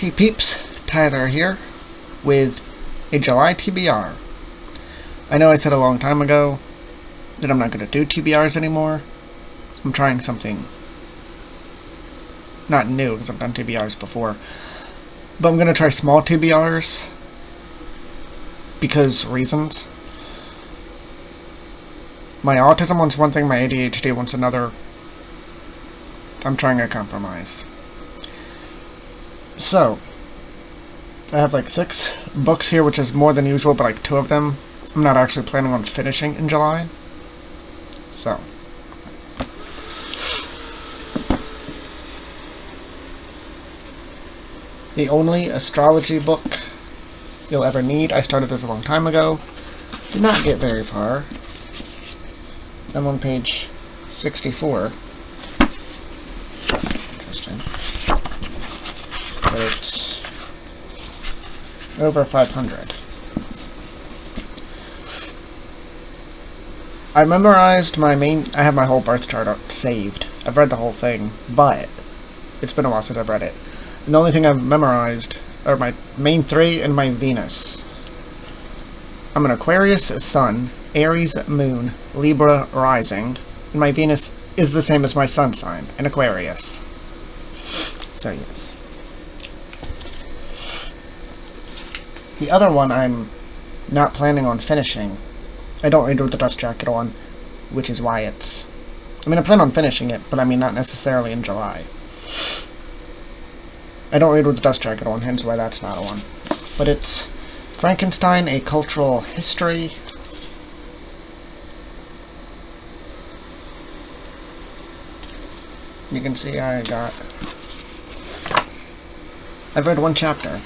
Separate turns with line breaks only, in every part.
Hey peeps, Tyler here with a July TBR. I know I said a long time ago that I'm not going to do TBRs anymore. I'm trying something not new because I've done TBRs before, but I'm going to try small TBRs because reasons. My autism wants one thing, my ADHD wants another. I'm trying a compromise. So, I have like 6 books here, which is more than usual, but like 2 of them I'm not actually planning on finishing in July. So, the only astrology book you'll ever need. I started this a long time ago. Did not get very far. I'm on page 64. Interesting. But it's over 500. I memorized my I have my whole birth chart saved. I've read the whole thing, but it's been a while since I've read it. And the only thing I've memorized are my main 3 and my Venus. I'm an Aquarius sun, Aries moon, Libra rising, and my Venus is the same as my sun sign, an Aquarius. So yes. The other one I'm not planning on finishing. I don't read with the dust jacket on, which is why it's... I mean, I plan on finishing it, but I mean not necessarily in July. I don't read with the dust jacket on, hence why that's not on. But it's Frankenstein, A Cultural History. You can see I've read 1 chapter.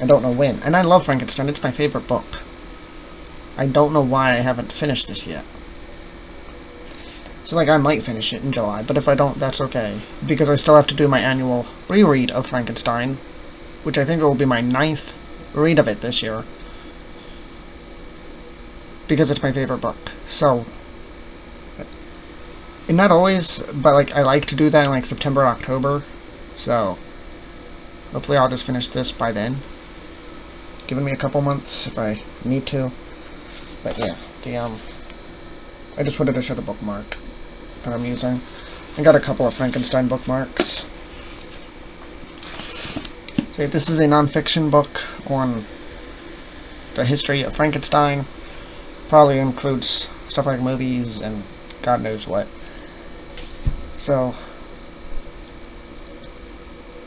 I don't know when. And I love Frankenstein. It's my favorite book. I don't know why I haven't finished this yet. So, like, I might finish it in July, but if I don't, that's okay. Because I still have to do my annual reread of Frankenstein, which I think will be my 9th read of it this year. Because it's my favorite book. So, and not always, but, like, I like to do that in, like, September, October. So, hopefully I'll just finish this by then. Giving me a couple months if I need to. But yeah, I just wanted to show the bookmark that I'm using. I got a couple of Frankenstein bookmarks. So this is a non-fiction book on the history of Frankenstein. Probably includes stuff like movies and God knows what. So,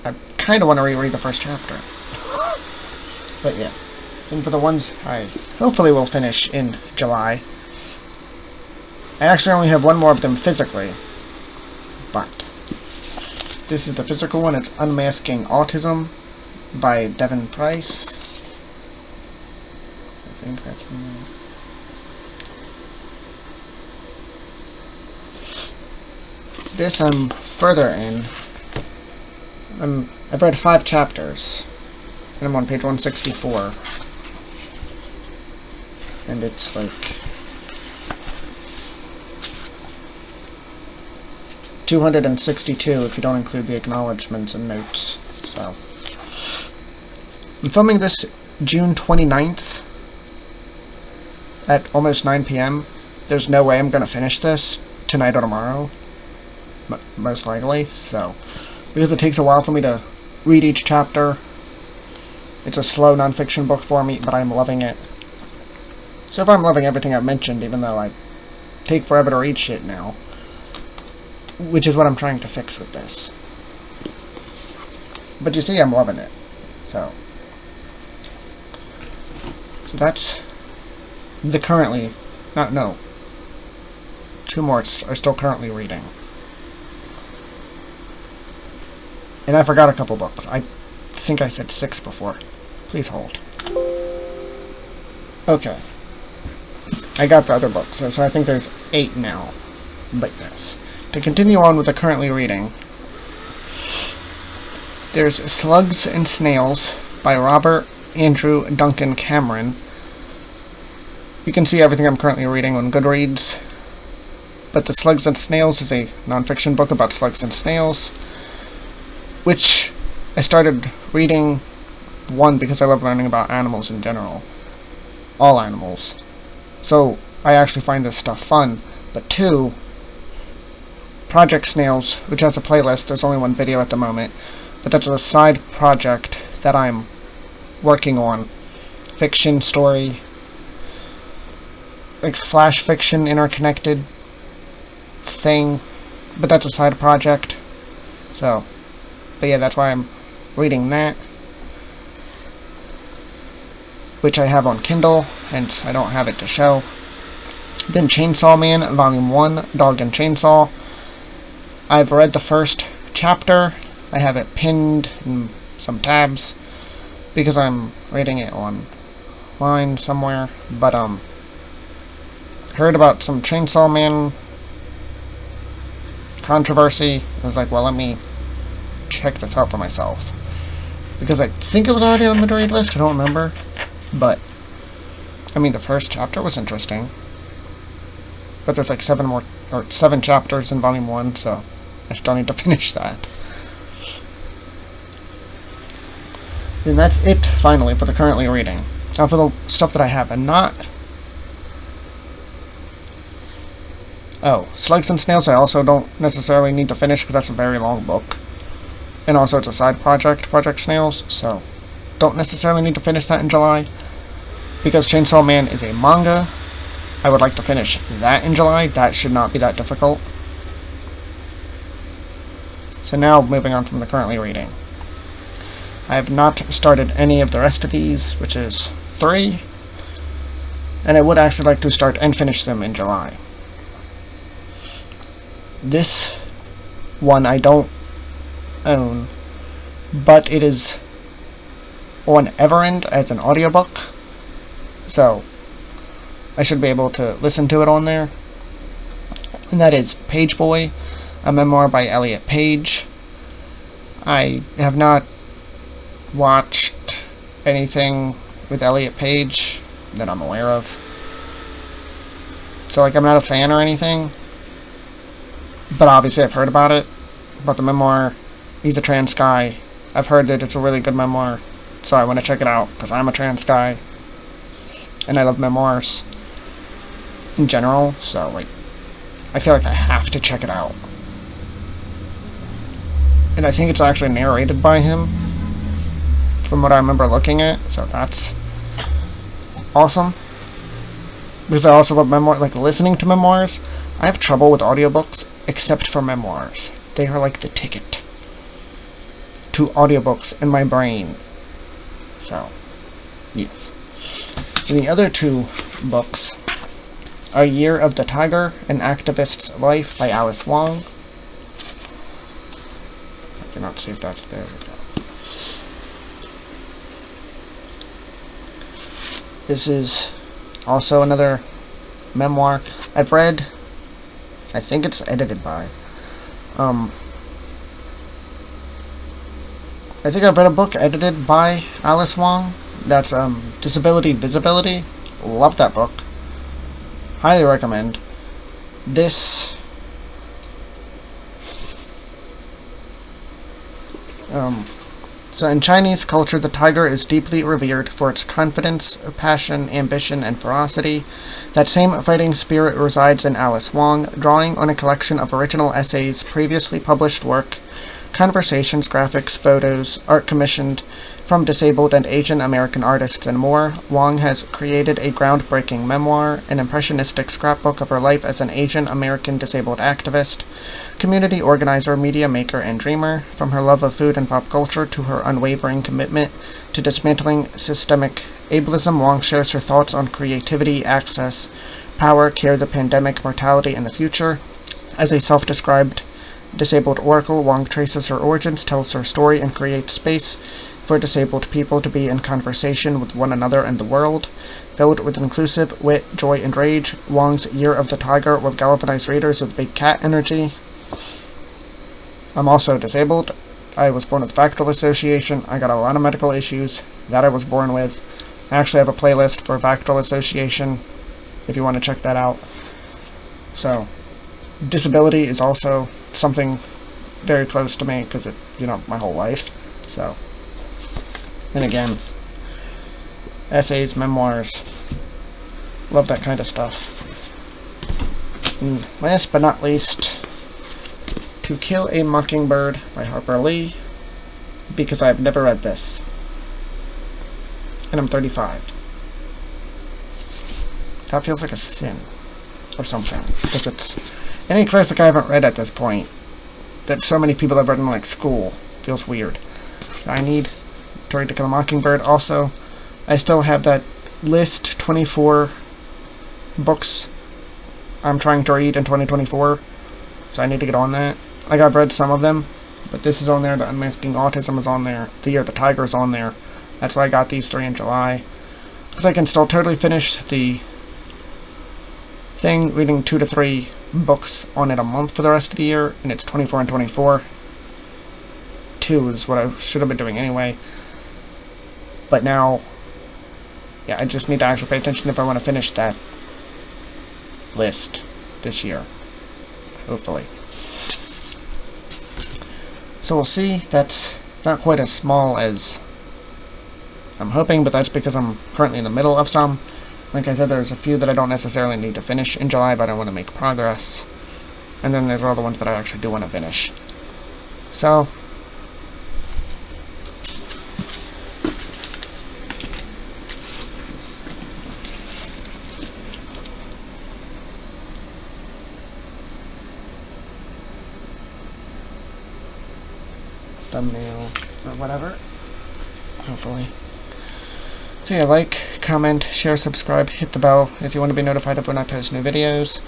I kind of want to reread the first chapter. But yeah. And for the ones I hopefully will finish in July, I actually only have 1 more of them physically, but this is the physical one. It's Unmasking Autism by Devon Price. I think that's this I'm further in. I've read 5 chapters, and I'm on page 164. And it's like 262 if you don't include the acknowledgements and notes. So I'm filming this June 29th at almost 9 p.m. There's no way I'm going to finish this tonight or tomorrow, most likely. So because it takes a while for me to read each chapter. It's a slow non-fiction book for me, but I'm loving it. So if I'm loving everything I've mentioned, even though I take forever to read shit now, which is what I'm trying to fix with this. But you see, I'm loving it. So that's the currently... No. 2 more are still currently reading. And I forgot a couple books. I think I said 6 before. Please hold. Okay. I got the other books, so I think there's 8 now. But yes. To continue on with the currently reading, there's Slugs and Snails by Robert Andrew Duncan Cameron. You can see everything I'm currently reading on Goodreads. But the Slugs and Snails is a non-fiction book about slugs and snails, which I started reading, one, because I love learning about animals in general. All animals. So, I actually find this stuff fun. But two, Project Snails, which has a playlist. There's only one video at the moment. But that's a side project that I'm working on. Fiction, story, like flash fiction, interconnected thing. But that's a side project. So, but yeah, that's why I'm reading that. Which I have on Kindle, hence I don't have it to show. Then Chainsaw Man, Volume 1, Dog and Chainsaw. I've read the first chapter. I have it pinned in some tabs because I'm reading it online somewhere. But, heard about some Chainsaw Man controversy. I was like, well, let me check this out for myself. Because I think it was already on the read list, I don't remember. But, I mean, the first chapter was interesting. But there's like 7 chapters in Volume 1, so I still need to finish that. And that's it, finally, for the currently reading. Now for the stuff that I have and not... Oh, Slugs and Snails I also don't necessarily need to finish because that's a very long book. And also it's a side project, Project Snails, so don't necessarily need to finish that in July. Because Chainsaw Man is a manga, I would like to finish that in July. That should not be that difficult. So now, moving on from the currently reading. I have not started any of the rest of these, which is 3. And I would actually like to start and finish them in July. This one I don't own, but it is on Everend as an audiobook, so I should be able to listen to it on there. And that is Pageboy, a memoir by Elliot Page. I have not watched anything with Elliot Page that I'm aware of, so like I'm not a fan or anything, but obviously I've heard about it, about the memoir. He's a trans guy. I've heard that it's a really good memoir, so I want to check it out, because I'm a trans guy, and I love memoirs in general, so, like, I feel like I have to check it out. And I think it's actually narrated by him, from what I remember looking at, so that's awesome. Because I also love memoir, like, listening to memoirs. I have trouble with audiobooks, except for memoirs. They are like the ticket to audiobooks in my brain. So, yes. And the other 2 books are Year of the Tiger, An Activist's Life by Alice Wong. I cannot see if that's there. We go. This is also another memoir. I've read, I think it's edited by, I think I've read a book edited by Alice Wong. That's Disability Visibility. Love that book. Highly recommend. This so in Chinese culture, the tiger is deeply revered for its confidence, passion, ambition, and ferocity. That same fighting spirit resides in Alice Wong, drawing on a collection of original essays, previously published work, conversations, graphics, photos, art commissioned from disabled and Asian American artists, and more. Wong has created a groundbreaking memoir, an impressionistic scrapbook of her life as an Asian American disabled activist, community organizer, media maker, and dreamer. From her love of food and pop culture to her unwavering commitment to dismantling systemic ableism, Wong shares her thoughts on creativity, access, power, care, the pandemic, mortality, and the future. As a self-described disabled oracle, Wong traces her origins, tells her story, and creates space for disabled people to be in conversation with one another and the world. Filled with inclusive wit, joy, and rage, Wong's Year of the Tiger will galvanize readers with big cat energy. I'm also disabled. I was born with Factual Association. I got a lot of medical issues that I was born with. I actually have a playlist for Factual Association, if you want to check that out. So, disability is also something very close to me, because it, my whole life. So, and again, essays, memoirs, love that kind of stuff. And last but not least, To Kill a Mockingbird by Harper Lee, because I've never read this. And I'm 35. That feels like a sin. Or something. Because it's any classic I haven't read at this point that so many people have read in, like, school. Feels weird. So I need to read To Kill a Mockingbird. Also, I still have that list, 24 books I'm trying to read in 2024. So I need to get on that. Like, I've read some of them, but this is on there. The Unmasking Autism is on there. The Year of the Tiger is on there. That's why I got these 3 in July. Because I can still totally finish the thing, reading 2 to 3 books on it a month for the rest of the year, and it's 24 and 24. 2 is what I should have been doing anyway. But now, yeah, I just need to actually pay attention if I want to finish that list this year. Hopefully. So we'll see. That's not quite as small as I'm hoping, but that's because I'm currently in the middle of some. Like I said, there's a few that I don't necessarily need to finish in July, but I want to make progress. And then there's all the ones that I actually do want to finish. So, thumbnail or whatever, hopefully. So yeah, like, comment, share, subscribe, hit the bell if you want to be notified of when I post new videos.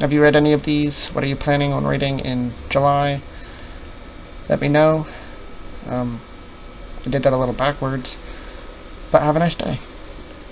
Have you read any of these? What are you planning on reading in July? Let me know. I did that a little backwards, but have a nice day.